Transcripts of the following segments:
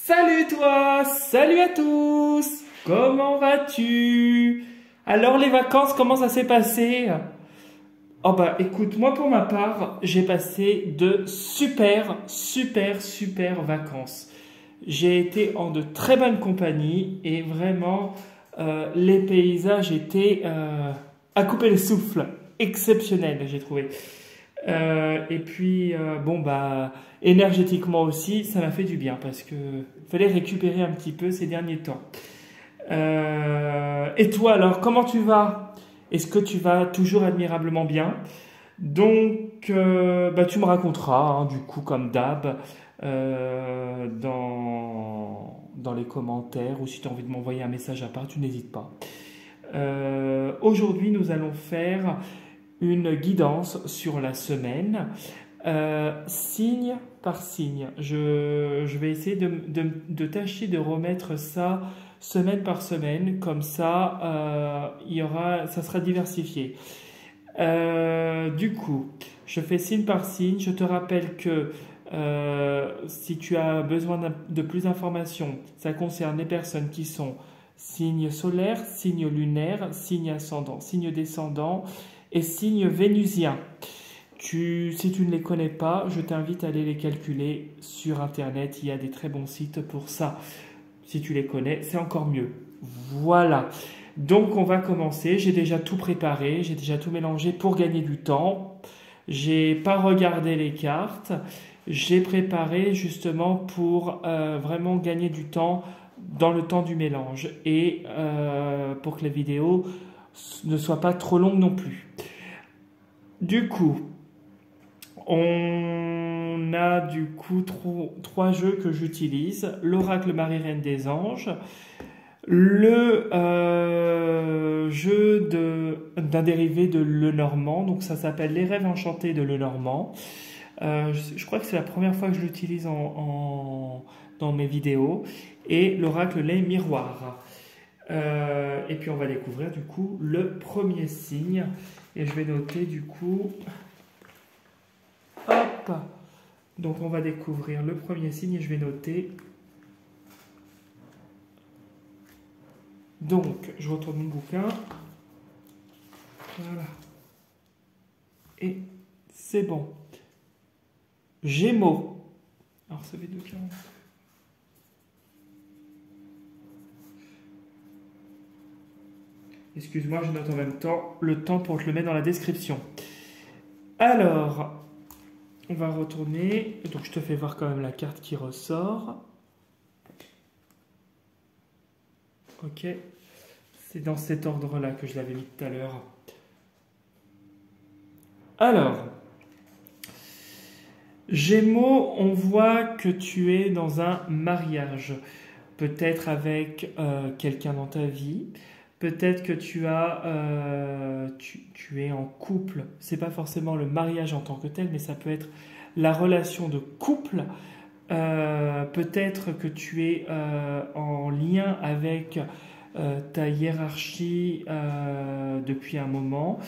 Salut toi, salut à tous, comment vas-tu? Alors les vacances, comment ça s'est passé? Oh bah écoute, moi pour ma part, j'ai passé de super vacances. J'ai été en de très bonne compagnie et vraiment les paysages étaient à couper le souffle, exceptionnels j'ai trouvé. Et puis, bon, bah, énergétiquement aussi, ça m'a fait du bien parce que fallait récupérer un petit peu ces derniers temps. Et toi alors, comment tu vas? Est-ce que tu vas toujours admirablement bien? Donc, bah, tu me raconteras, hein, du coup, comme d'hab, dans les commentaires ou si tu as envie de m'envoyer un message à part, tu n'hésites pas. Aujourd'hui, nous allons faire une guidance sur la semaine, signe par signe. Je vais essayer de tâcher de remettre ça semaine par semaine, comme ça, ça sera diversifié. Du coup, je fais signe par signe. Je te rappelle que si tu as besoin de plus d'informations, ça concerne les personnes qui sont signe solaire, signe lunaire, signe ascendant, signe descendant et signe vénusien. Si tu ne les connais pas, je t'invite à aller les calculer sur Internet. Il y a des très bons sites pour ça. Si tu les connais, c'est encore mieux. Voilà. Donc on va commencer. J'ai déjà tout préparé, j'ai déjà tout mélangé pour gagner du temps. J'ai pas regardé les cartes. J'ai préparé justement pour vraiment gagner du temps dans le temps du mélange et pour que les vidéos ne soient pas trop longues non plus. Du coup, on a du coup trois jeux que j'utilise. L'oracle Marie-Reine des Anges, le jeu d'un dérivé de Lenormand, donc ça s'appelle Les Rêves Enchantés de Lenormand. Je crois que c'est la première fois que je l'utilise dans mes vidéos. Et l'oracle Les Miroirs. Et puis on va découvrir du coup le premier signe. Et je vais noter du coup... Hop! Donc on va découvrir le premier signe et je vais noter. Donc je retourne mon bouquin. Voilà. Et c'est bon. Gémeaux. Alors ça fait 2,40. Excuse-moi, je note en même temps le temps pour te le mettre dans la description. Alors, on va retourner. Donc, je te fais voir quand même la carte qui ressort. Ok. C'est dans cet ordre-là que je l'avais mis tout à l'heure. Alors, Gémeaux, on voit que tu es dans un mariage. Peut-être avec quelqu'un dans ta vie. Peut-être que tu es en couple. C'est pas forcément le mariage en tant que tel, mais ça peut être la relation de couple. Peut-être que tu es en lien avec ta hiérarchie depuis un moment.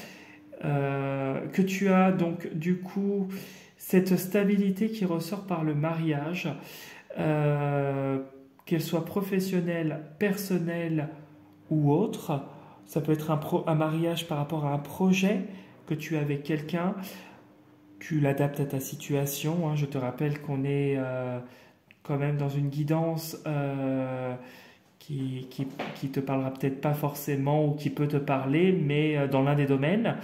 Que tu as donc du coup cette stabilité qui ressort par le mariage, qu'elle soit professionnelle, personnelle ou autre. Ça peut être un mariage par rapport à un projet que tu as avec quelqu'un. Tu l'adaptes à ta situation. Hein. Je te rappelle qu'on est quand même dans une guidance qui te parlera peut-être pas forcément ou qui peut te parler, mais dans l'un des domaines.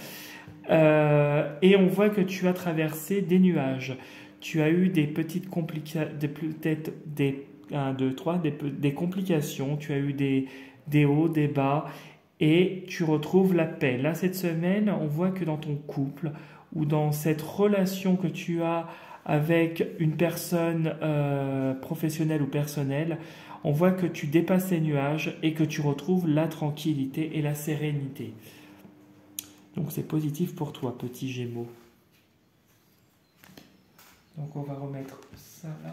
Et on voit que tu as traversé des nuages. Tu as eu des petites complications, peut-être des 1, 2, 3, des complications. Tu as eu des hauts, des bas, et tu retrouves la paix. Là, cette semaine, on voit que dans ton couple ou dans cette relation que tu as avec une personne professionnelle ou personnelle, on voit que tu dépasses les nuages et que tu retrouves la tranquillité et la sérénité. Donc c'est positif pour toi, petit Gémeaux. Donc on va remettre ça là.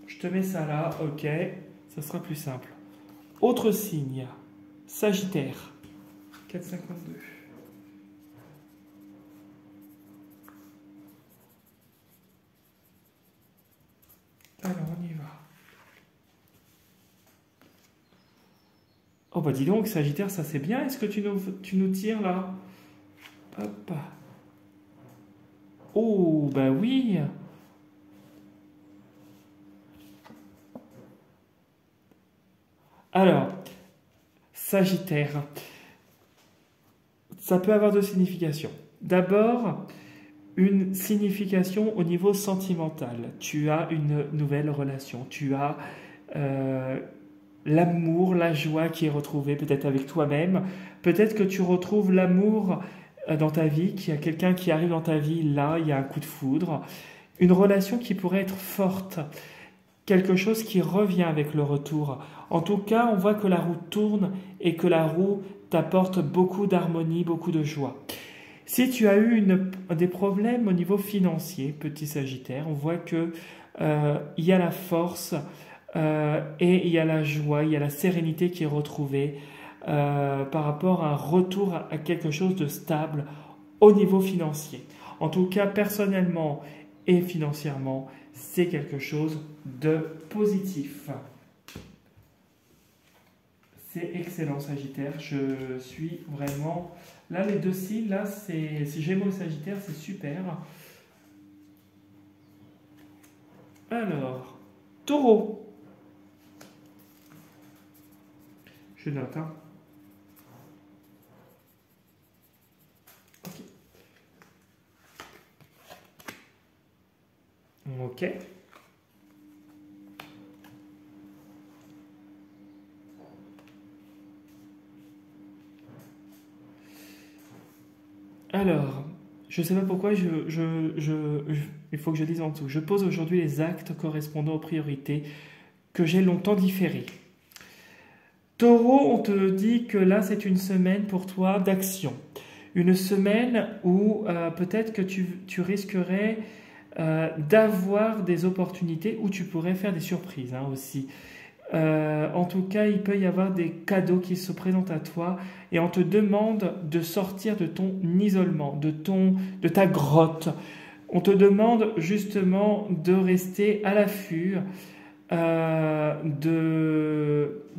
Je te mets ça là, ok, ça sera plus simple. Autre signe, Sagittaire, 4,52. Alors, on y va. Oh bah dis donc, Sagittaire, ça c'est bien. Est-ce que tu nous tires là? Hop. Oh, bah oui. Alors, Sagittaire, ça peut avoir deux significations. D'abord, une signification au niveau sentimental. Tu as une nouvelle relation. Tu as l'amour, la joie qui est retrouvée peut-être avec toi-même. Peut-être que tu retrouves l'amour dans ta vie, qu'il y a quelqu'un qui arrive dans ta vie, là, il y a un coup de foudre. Une relation qui pourrait être forte, quelque chose qui revient avec le retour. En tout cas, on voit que la roue tourne et que la roue t'apporte beaucoup d'harmonie, beaucoup de joie. Si tu as eu des problèmes au niveau financier, petit Sagittaire, on voit que il y a la force et il y a la joie, il y a la sérénité qui est retrouvée par rapport à un retour à quelque chose de stable au niveau financier. En tout cas, personnellement et financièrement, c'est quelque chose de positif. C'est excellent, Sagittaire. Je suis vraiment... Là, les deux signes, là, c'est Gémeaux et Sagittaire, c'est super. Alors, Taureau. Je note, hein. Ok. Alors, je ne sais pas pourquoi, il faut que je dise en dessous. Je pose aujourd'hui les actes correspondant aux priorités que j'ai longtemps différées. Taureau, on te dit que là, c'est une semaine pour toi d'action. Une semaine où peut-être que tu risquerais d'avoir des opportunités où tu pourrais faire des surprises hein, aussi. En tout cas, il peut y avoir des cadeaux qui se présentent à toi et on te demande de sortir de ton isolement, de ta grotte. On te demande justement de rester à l'affût de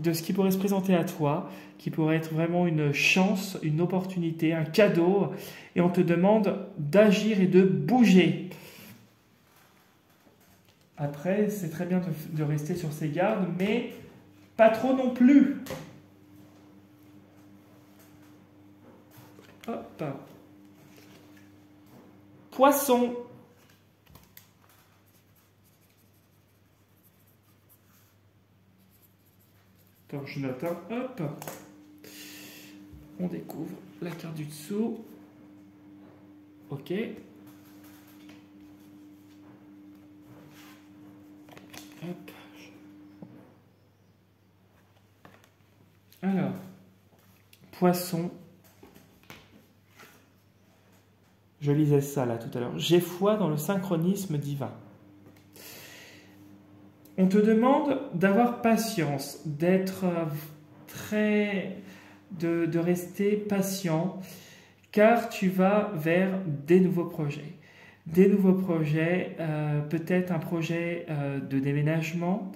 ce qui pourrait se présenter à toi, qui pourrait être vraiment une chance, une opportunité, un cadeau. Et on te demande d'agir et de bouger. Après, c'est très bien de rester sur ses gardes, mais pas trop non plus. Hop. Poisson. Attends, je note un. Hop. On découvre la carte du dessous. Ok. Hop. Alors, poisson. Je lisais ça là tout à l'heure. J'ai foi dans le synchronisme divin. On te demande d'avoir patience, d'être de rester patient, car tu vas vers des nouveaux projets. Des nouveaux projets, peut-être un projet de déménagement,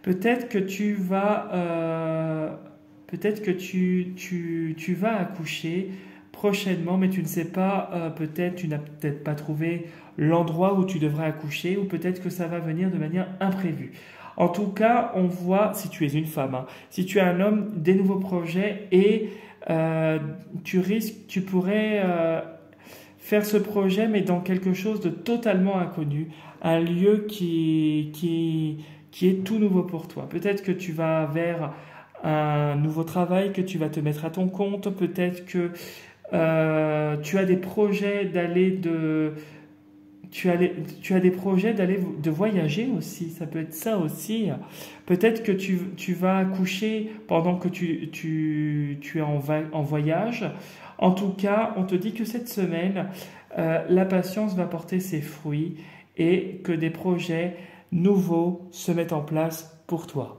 peut-être que tu vas, peut-être que tu vas accoucher prochainement, mais tu ne sais pas, peut-être tu n'as peut-être pas trouvé l'endroit où tu devrais accoucher, ou peut-être que ça va venir de manière imprévue. En tout cas, on voit, si tu es une femme, hein, si tu es un homme, des nouveaux projets et tu pourrais faire ce projet, mais dans quelque chose de totalement inconnu, un lieu qui est tout nouveau pour toi. Peut-être que tu vas vers un nouveau travail, que tu vas te mettre à ton compte, peut-être que tu as des projets tu as des projets de voyager aussi, ça peut être ça aussi. Peut-être que tu vas accoucher pendant que tu es en voyage. En tout cas, on te dit que cette semaine, la patience va porter ses fruits et que des projets nouveaux se mettent en place pour toi.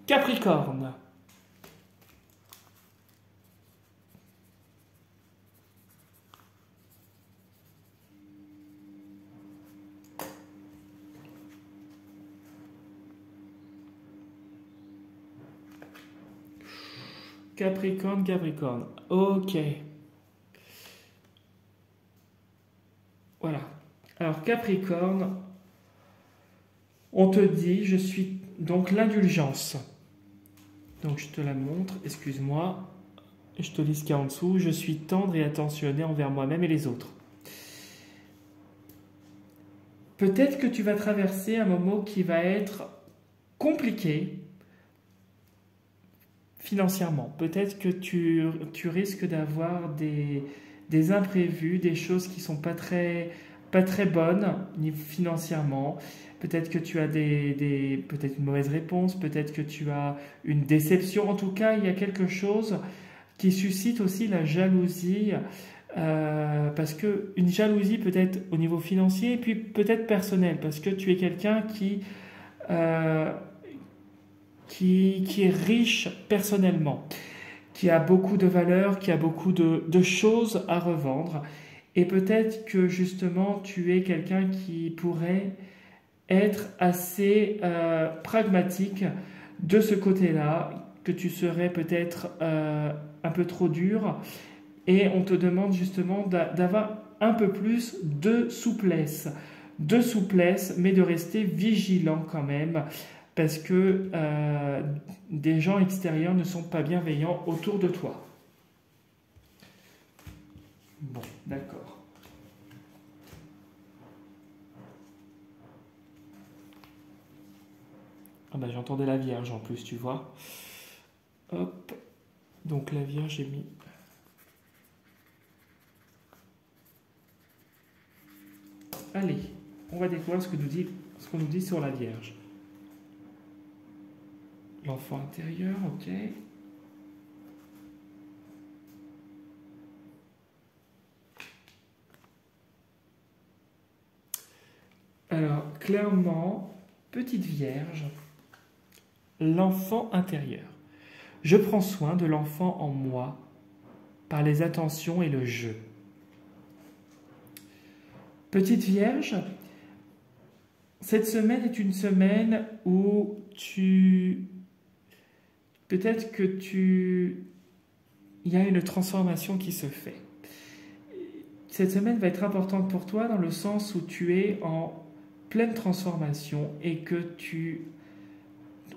Capricorne. Capricorne, Capricorne. Ok. Voilà. Alors Capricorne, on te dit, je suis donc l'indulgence. Donc je te la montre, excuse-moi. Je te lis ce qu'il y a en dessous. Je suis tendre et attentionné envers moi-même et les autres. Peut-être que tu vas traverser un moment qui va être compliqué financièrement. Peut-être que tu risques d'avoir des imprévus, des choses qui ne sont pas très bonnes financièrement. Peut-être que tu as peut-être une mauvaise réponse, peut-être que tu as une déception. En tout cas, il y a quelque chose qui suscite aussi la jalousie, parce que une jalousie peut-être au niveau financier et puis peut-être personnel, parce que tu es quelqu'un qui est riche personnellement, qui a beaucoup de valeurs, qui a beaucoup de choses à revendre. Et peut-être que justement tu es quelqu'un qui pourrait être assez pragmatique de ce côté-là, que tu serais peut-être un peu trop dur, et on te demande justement d'avoir un peu plus de souplesse, mais de rester vigilant quand même, parce que des gens extérieurs ne sont pas bienveillants autour de toi. Bon, d'accord. Ah bah j'entendais la Vierge en plus, tu vois. Hop. Donc la Vierge, j'ai mis... Allez, on va découvrir ce qu'on nous dit sur la Vierge. L'enfant intérieur, ok. Alors, clairement, petite Vierge, l'enfant intérieur. Je prends soin de l'enfant en moi par les attentions et le jeu. Petite Vierge, cette semaine est une semaine où peut-être que il y a une transformation qui se fait. Cette semaine va être importante pour toi dans le sens où tu es en pleine transformation et que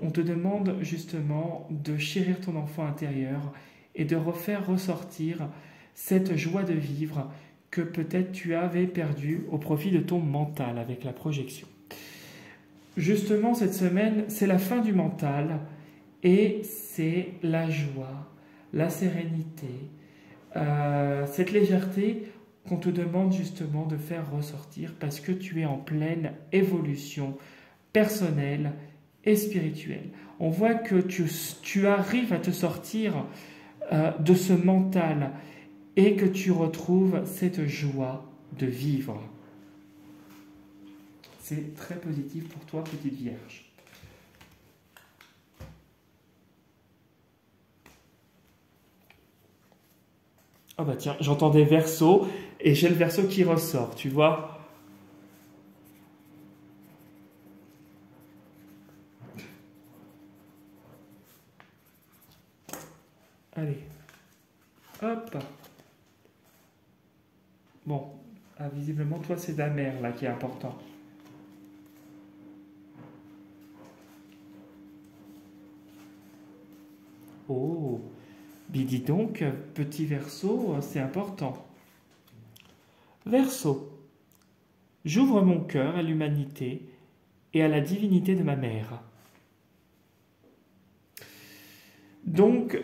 on te demande justement de chérir ton enfant intérieur et de refaire ressortir cette joie de vivre que peut-être tu avais perdue au profit de ton mental avec la projection. Justement, cette semaine, c'est la fin du mental et c'est la joie, la sérénité, cette légèreté qu'on te demande justement de faire ressortir parce que tu es en pleine évolution personnelle et spirituelle. On voit que tu arrives à te sortir de ce mental et que tu retrouves cette joie de vivre. C'est très positif pour toi, petite Vierge. Ah bah tiens, j'entends des Verseaux et j'ai le Verseau qui ressort, tu vois. Allez, hop. Bon, visiblement, toi, c'est ta mère là qui est important. Oh, dis donc, petit Verseau, c'est important. Verseau, j'ouvre mon cœur à l'humanité et à la divinité de ma mère. Donc,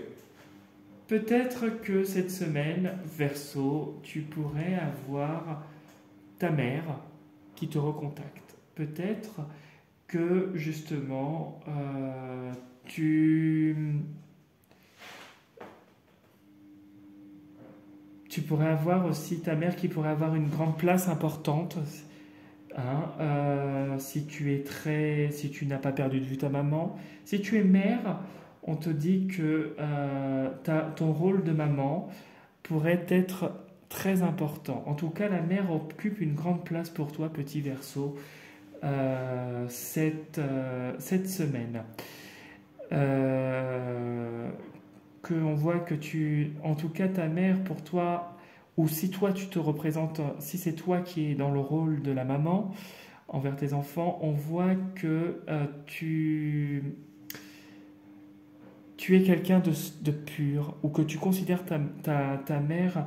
peut-être que cette semaine, Verseau, tu pourrais avoir ta mère qui te recontacte. Peut-être que justement, tu pourrais avoir aussi ta mère qui pourrait avoir une grande place importante. Hein, si tu n'as pas perdu de vue ta maman, si tu es mère, on te dit que ton rôle de maman pourrait être très important. En tout cas, la mère occupe une grande place pour toi, petit Verseau, cette semaine. Que qu'on voit que en tout cas ta mère pour toi, ou si toi tu te représentes, si c'est toi qui es dans le rôle de la maman envers tes enfants, on voit que tu es quelqu'un de pur, ou que tu considères ta mère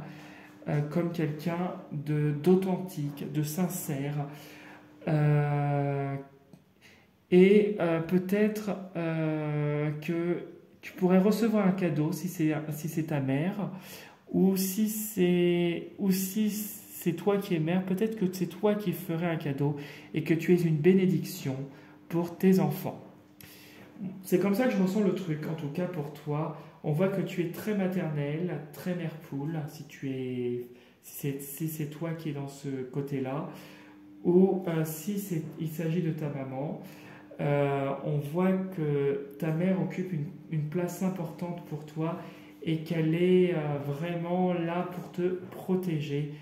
comme quelqu'un d'authentique, de sincère, et peut-être que tu pourrais recevoir un cadeau si c'est ta mère, ou si c'est toi qui es mère, peut-être que c'est toi qui ferais un cadeau et que tu es une bénédiction pour tes enfants. C'est comme ça que je ressens le truc, en tout cas pour toi. On voit que tu es très maternelle, très mère poule, si c'est toi qui es dans ce côté-là, ou si il s'agit de ta maman. On voit que ta mère occupe une place importante pour toi et qu'elle est vraiment là pour te protéger,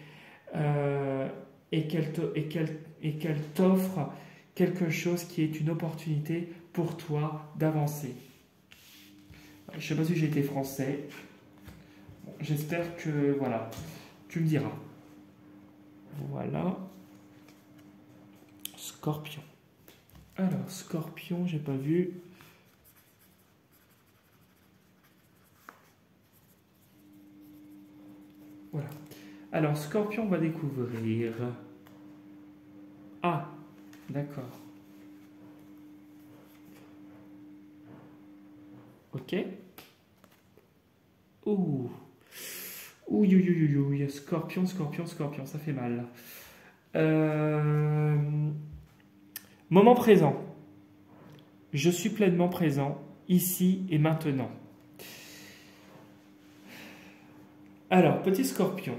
et qu'elle t'offre quelque chose qui est une opportunité pour toi d'avancer. Je ne sais pas si j'ai été français. Bon, j'espère que, voilà, tu me diras. Voilà. Scorpion. Alors, Scorpion, j'ai pas vu. Voilà. Alors, Scorpion, on va découvrir. Ah, d'accord. Ok. Ouh. Ouh, Scorpion, ça fait mal. Moment présent. Je suis pleinement présent, ici et maintenant. Alors, petit Scorpion,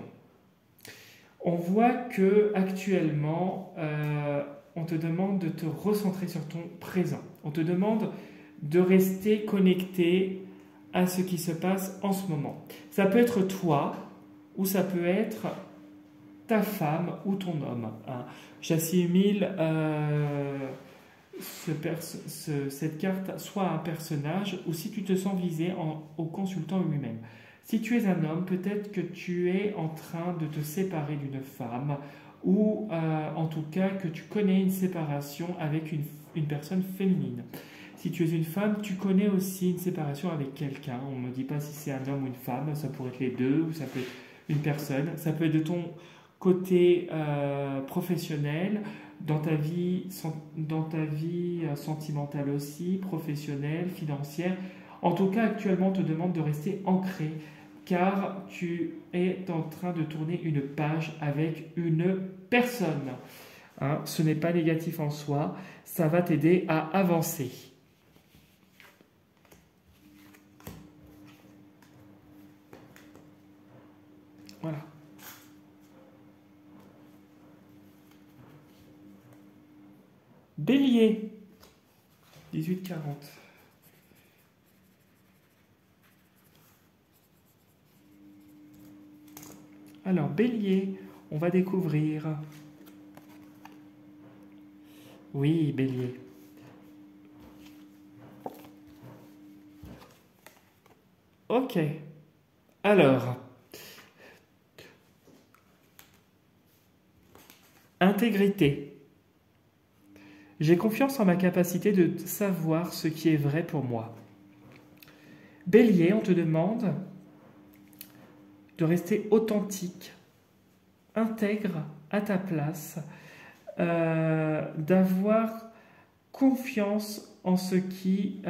on voit que actuellement, on te demande de te recentrer sur ton présent. On te demande de rester connecté à ce qui se passe en ce moment. Ça peut être toi, ou ça peut être ta femme ou ton homme. Hein. J'assimile cette carte soit à un personnage, ou si tu te sens visé au consultant lui-même. Si tu es un homme, peut-être que tu es en train de te séparer d'une femme, ou en tout cas que tu connais une séparation avec une personne féminine. Si tu es une femme, tu connais aussi une séparation avec quelqu'un. On ne me dit pas si c'est un homme ou une femme, ça pourrait être les deux, ou ça peut être une personne. Ça peut être de ton côté professionnel, dans ta vie sentimentale aussi, professionnelle, financière. En tout cas, actuellement, on te demande de rester ancré, car tu es en train de tourner une page avec une personne. Hein, ce n'est pas négatif en soi, ça va t'aider à avancer. Voilà. Bélier, 18-40. Alors, Bélier, on va découvrir. Oui, Bélier. Ok. Alors, intégrité. J'ai confiance en ma capacité de savoir ce qui est vrai pour moi. Bélier, on te demande de rester authentique, intègre à ta place, d'avoir confiance en ce qui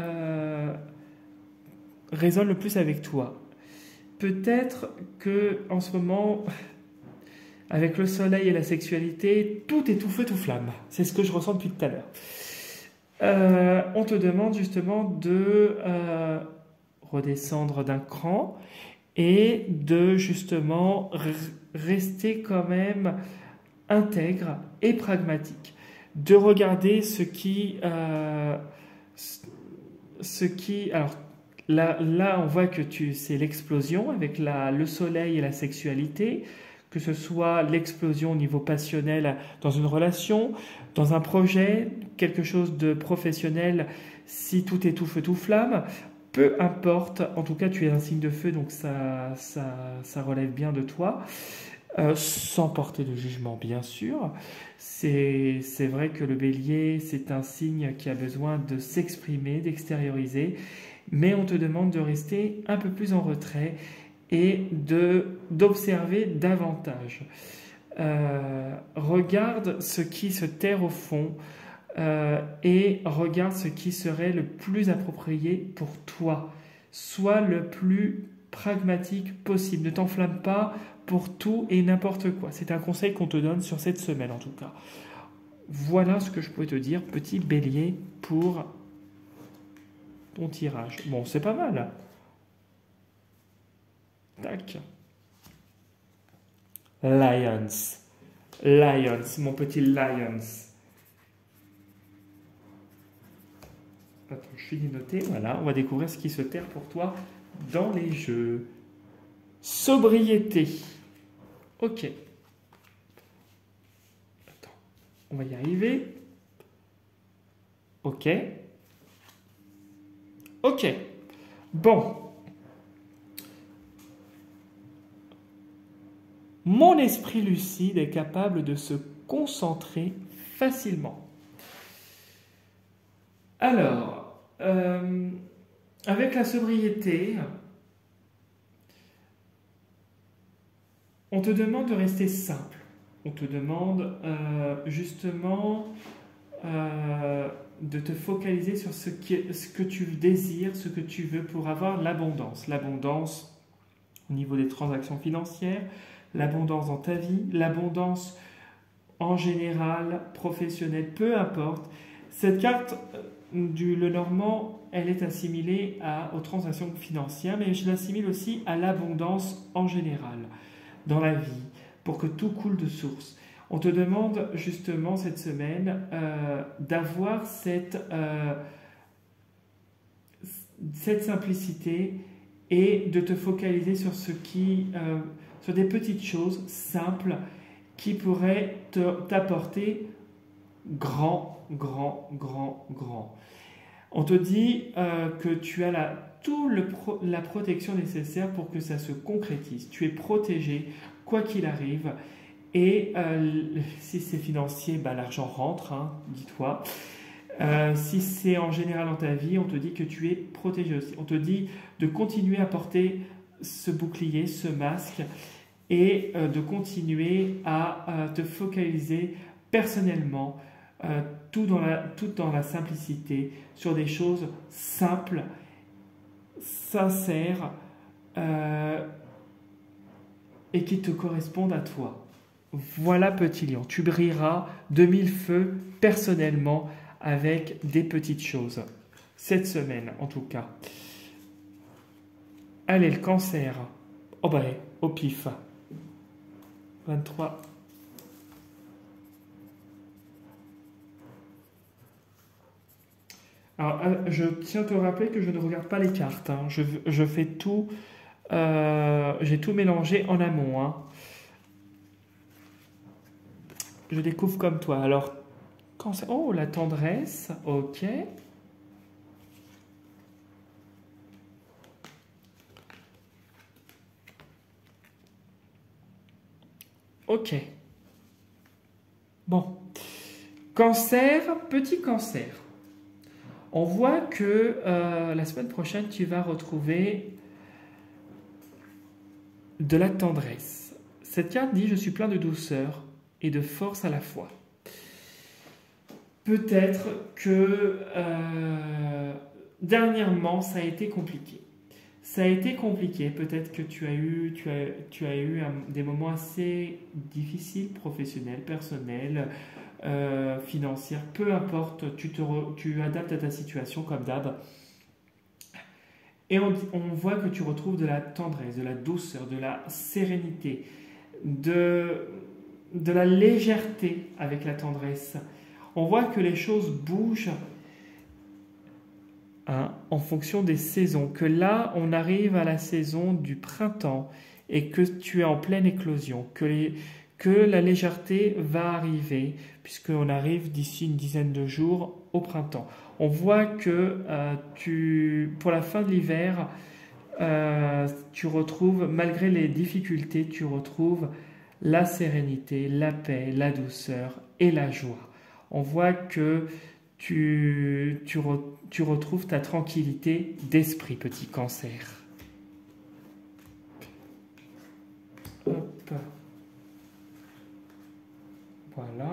résonne le plus avec toi. Peut-être que en ce moment, avec le soleil et la sexualité, tout est tout feu, tout flamme. C'est ce que je ressens depuis tout à l'heure. On te demande justement de redescendre d'un cran et de justement rester quand même intègre et pragmatique. De regarder ce qui... alors, là, on voit que c'est l'explosion avec le soleil et la sexualité, que ce soit l'explosion au niveau passionnel dans une relation, dans un projet, quelque chose de professionnel, si tout est tout feu, tout flamme. peu importe, en tout cas tu es un signe de feu, donc ça relève bien de toi. Sans porter de jugement, bien sûr. C'est vrai que le bélier, c'est un signe qui a besoin de s'exprimer, d'extérioriser, mais on te demande de rester un peu plus en retrait et d'observer davantage. Regarde ce qui se terre au fond et regarde ce qui serait le plus approprié pour toi. Sois le plus pragmatique possible. Ne t'enflamme pas pour tout et n'importe quoi. C'est un conseil qu'on te donne sur cette semaine en tout cas. Voilà ce que je pouvais te dire, petit bélier, pour ton tirage. Bon, c'est pas mal. Tac. Lions. Lions, mon petit Lions. Attends, je finis de noter. Voilà, on va découvrir ce qui se terre pour toi dans les jeux. Sobriété. Ok. Attends, on va y arriver. Ok. Ok. Bon. Mon esprit lucide est capable de se concentrer facilement. Alors, avec la sobriété, on te demande de rester simple. On te demande justement de te focaliser sur ce que tu désires, ce que tu veux pour avoir l'abondance. L'abondance au niveau des transactions financières, l'abondance dans ta vie, l'abondance en général, professionnelle, peu importe. Cette carte du Lenormand, elle est assimilée aux transactions financières, mais je l'assimile aussi à l'abondance en général, dans la vie, pour que tout coule de source. On te demande justement cette semaine d'avoir cette simplicité et de te focaliser sur sur des petites choses simples qui pourraient t'apporter grand. On te dit que tu as la protection nécessaire pour que ça se concrétise. Tu es protégé, quoi qu'il arrive. Et si c'est financier, bah, l'argent rentre, hein, dis-toi. Si c'est en général dans ta vie, on te dit que tu es protégé aussi. On te dit de continuer à porter ce bouclier, ce masque, et de continuer à te focaliser personnellement, tout dans la simplicité, sur des choses simples, sincères, et qui te correspondent à toi. Voilà, petit lion, tu brilleras de mille feux personnellement avec des petites choses. Cette semaine, en tout cas. Allez, le cancer. Oh bah, au pif. 23. Alors, je tiens à te rappeler que je ne regarde pas les cartes. Hein. Je fais tout... j'ai tout mélangé en amont. Hein. Je découvre comme toi. Alors, cancer... Oh, la tendresse. Ok. Ok. Bon. Cancer, petit cancer. On voit que la semaine prochaine, tu vas retrouver de la tendresse. Cette carte dit « Je suis plein de douceur et de force à la fois ». Peut-être que dernièrement, ça a été compliqué. Ça a été compliqué. Peut-être que tu as eu des moments assez difficiles, professionnels, personnels, financiers. Peu importe, tu adaptes à ta situation comme d'hab. Et on voit que tu retrouves de la tendresse, de la douceur, de la sérénité, de la légèreté avec la tendresse. On voit que les choses bougent en fonction des saisons, que là, on arrive à la saison du printemps et que tu es en pleine éclosion, que la légèreté va arriver, puisqu'on arrive d'ici une dizaine de jours au printemps. On voit que pour la fin de l'hiver, tu retrouves, malgré les difficultés, tu retrouves la sérénité, la paix, la douceur et la joie. On voit que tu retrouves ta tranquillité d'esprit, petit Cancer. Hop. Voilà.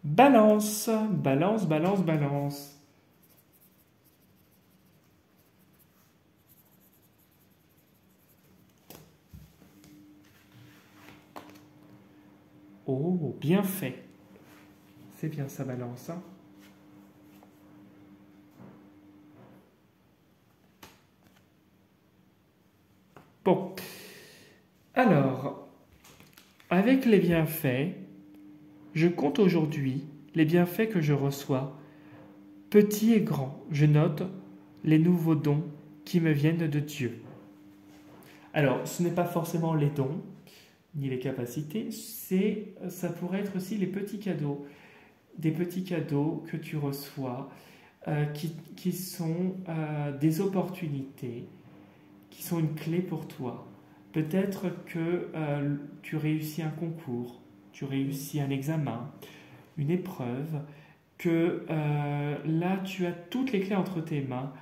Balance, balance, balance, balance. Oh, bien fait. C'est bien ça, balance. Hein. Bon. Alors, avec les bienfaits, je compte aujourd'hui les bienfaits que je reçois, petits et grands. Je note les nouveaux dons qui me viennent de Dieu. Alors, ce n'est pas forcément les dons, ni les capacités, ça pourrait être aussi les petits cadeaux. Des petits cadeaux que tu reçois, qui sont des opportunités, qui sont une clé pour toi. Peut-être que tu réussis un concours, tu réussis un examen, une épreuve, que là tu as toutes les clés entre tes mains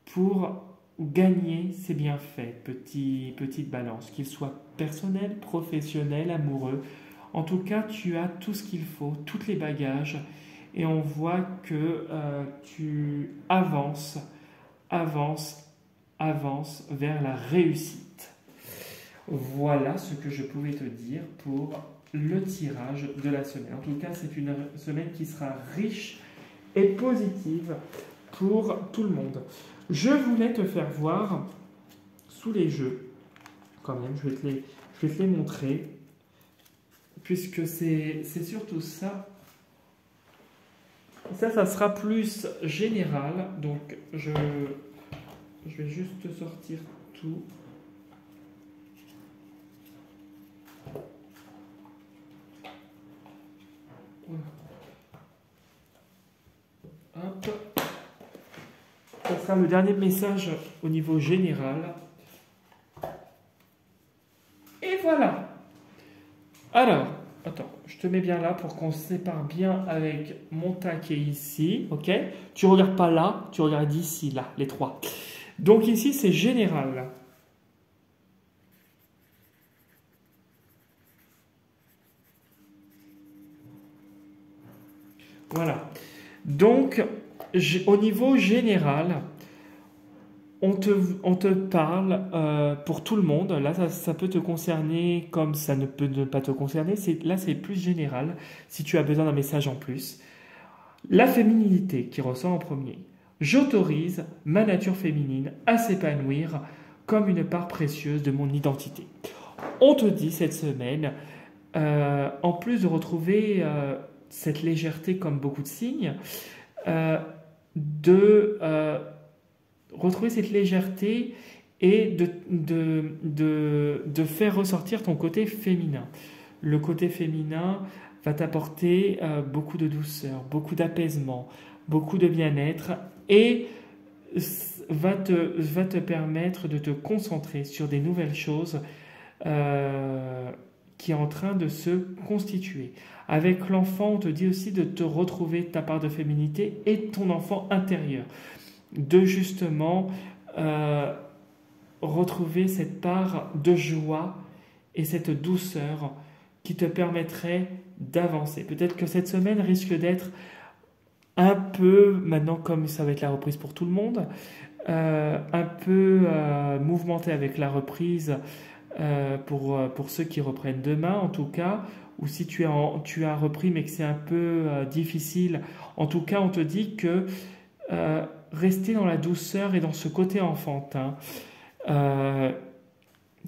pour gagner ces bienfaits, petite balance, qu'ils soient personnels, professionnels, amoureux. En tout cas, tu as tout ce qu'il faut, tous les bagages, et on voit que tu avances vers la réussite. Voilà ce que je pouvais te dire pour le tirage de la semaine. En tout cas, c'est une semaine qui sera riche et positive pour tout le monde. Je voulais te faire voir sous les jeux, quand même, je vais te les montrer, puisque c'est surtout ça. Ça sera plus général, donc je vais juste te sortir tout. Hop. Ça sera le dernier message au niveau général. Et voilà. Alors, attends, je te mets bien là pour qu'on se sépare bien avec mon taquet ici, ok? Tu regardes pas là, tu regardes ici, là, les trois. Donc ici, c'est général. Voilà. Donc, au niveau général, on te parle pour tout le monde. Là, ça peut te concerner comme ça ne peut ne pas te concerner. Là, c'est plus général si tu as besoin d'un message en plus. La féminité qui ressort en premier. J'autorise ma nature féminine à s'épanouir comme une part précieuse de mon identité. On te dit cette semaine, en plus de retrouver cette légèreté comme beaucoup de signes, retrouver cette légèreté et de faire ressortir ton côté féminin. Le côté féminin va t'apporter beaucoup de douceur, beaucoup d'apaisement, beaucoup de bien-être et va te permettre de te concentrer sur des nouvelles choses qui est en train de se constituer. Avec l'enfant, on te dit aussi de te retrouver ta part de féminité et ton enfant intérieur. De justement retrouver cette part de joie et cette douceur qui te permettrait d'avancer. Peut-être que cette semaine risque d'être un peu, maintenant comme ça va être la reprise pour tout le monde, un peu mouvementée avec la reprise pour ceux qui reprennent demain en tout cas, ou si tu as repris mais que c'est un peu difficile, en tout cas on te dit que rester dans la douceur et dans ce côté enfantin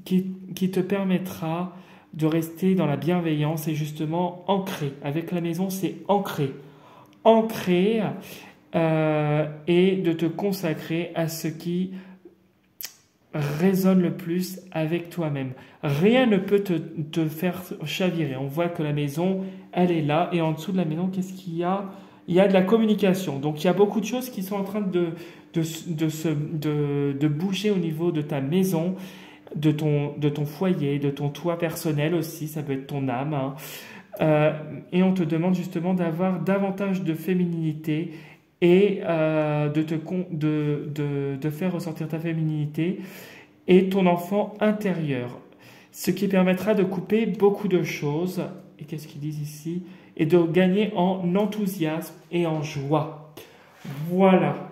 qui te permettra de rester dans la bienveillance et justement ancré. Avec la maison, c'est ancré. Ancré et de te consacrer à ce qui résonne le plus avec toi-même. Rien ne peut te faire chavirer. On voit que la maison, elle est là. Et en dessous de la maison, qu'est-ce qu'il y a ? il y a de la communication. Donc il y a beaucoup de choses qui sont en train de bouger au niveau de ta maison, de ton foyer, de ton toit personnel aussi, ça peut être ton âme, hein. Et on te demande justement d'avoir davantage de féminité et de faire ressortir ta féminité et ton enfant intérieur. Ce qui permettra de couper beaucoup de choses. Et qu'est-ce qu'ils disent ici? Et de gagner en enthousiasme et en joie. Voilà.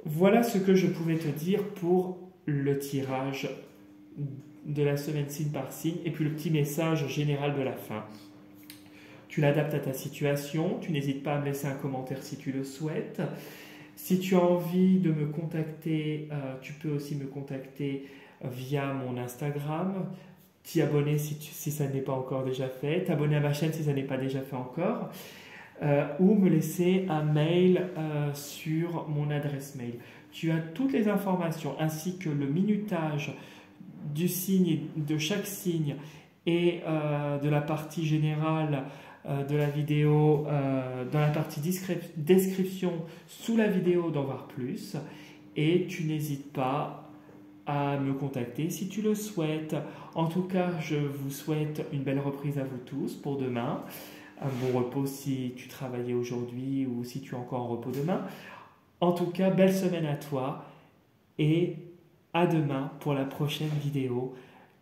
Voilà ce que je pouvais te dire pour le tirage de la semaine signe par signe et puis le petit message général de la fin. Tu l'adaptes à ta situation, tu n'hésites pas à me laisser un commentaire si tu le souhaites. Si tu as envie de me contacter, tu peux aussi me contacter via mon Instagram, t'y abonner si ça n'est pas encore déjà fait, t'abonner à ma chaîne si ça n'est pas déjà fait encore, ou me laisser un mail sur mon adresse mail. Tu as toutes les informations ainsi que le minutage du signe, de chaque signe et de la partie générale de la vidéo, dans la partie description sous la vidéo d'en voir plus. Et tu n'hésites pas à me contacter si tu le souhaites. En tout cas, je vous souhaite une belle reprise à vous tous pour demain. Un bon repos si tu travaillais aujourd'hui ou si tu es encore en repos demain. En tout cas, belle semaine à toi et à demain pour la prochaine vidéo,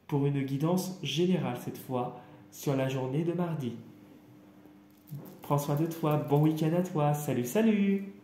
pour une guidance générale cette fois sur la journée de mardi. Prends soin de toi, bon week-end à toi, salut salut!